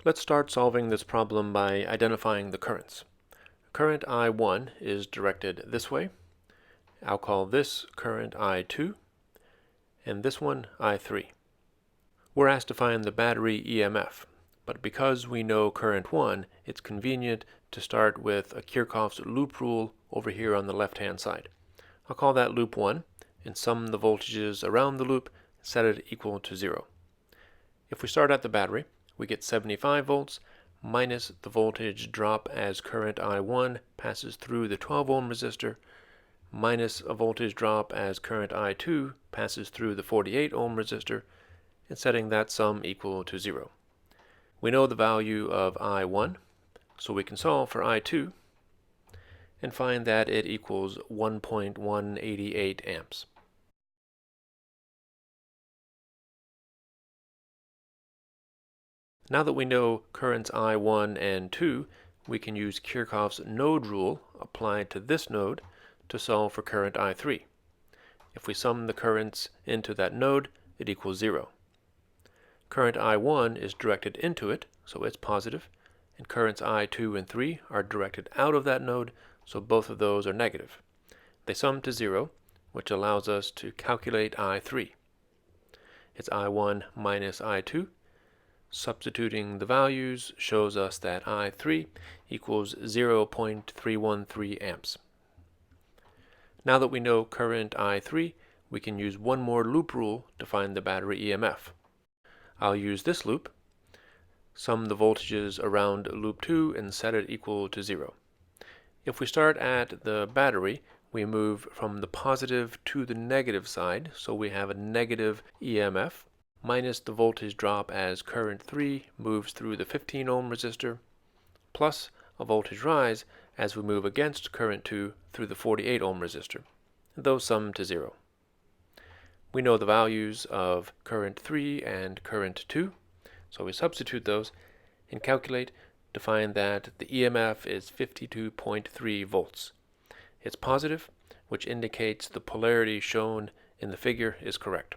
Let's start solving this problem by identifying the currents. Current I1 is directed this way. I'll call this current I2, and this one I3. We're asked to find the battery EMF, but because we know current 1, it's convenient to start with a Kirchhoff's loop rule over here on the left-hand side. I'll call that loop 1, and sum the voltages around the loop, set it equal to 0. If we start at the battery, we get 75 volts minus the voltage drop as current I1 passes through the 12 ohm resistor, minus a voltage drop as current I2 passes through the 48 ohm resistor, and setting that sum equal to 0. We know the value of I1, so we can solve for I2 and find that it equals 1.188 amps. Now that we know currents I1 and 2, we can use Kirchhoff's node rule applied to this node to solve for current I3. If we sum the currents into that node, it equals 0. Current I1 is directed into it, so it's positive, and currents I2 and 3 are directed out of that node, so both of those are negative. They sum to 0, which allows us to calculate I3. It's I1 minus I2. Substituting the values shows us that I3 equals 0.313 amps. Now that we know current I3, we can use one more loop rule to find the battery EMF. I'll use this loop, sum the voltages around loop 2 and set it equal to 0. If we start at the battery, we move from the positive to the negative side, so we have a negative EMF, minus the voltage drop as current 3 moves through the 15 ohm resistor, plus a voltage rise as we move against current 2 through the 48 ohm resistor. Those sum to 0. We know the values of current 3 and current 2, so we substitute those and calculate to find that the EMF is 52.3 volts. It's positive, which indicates the polarity shown in the figure is correct.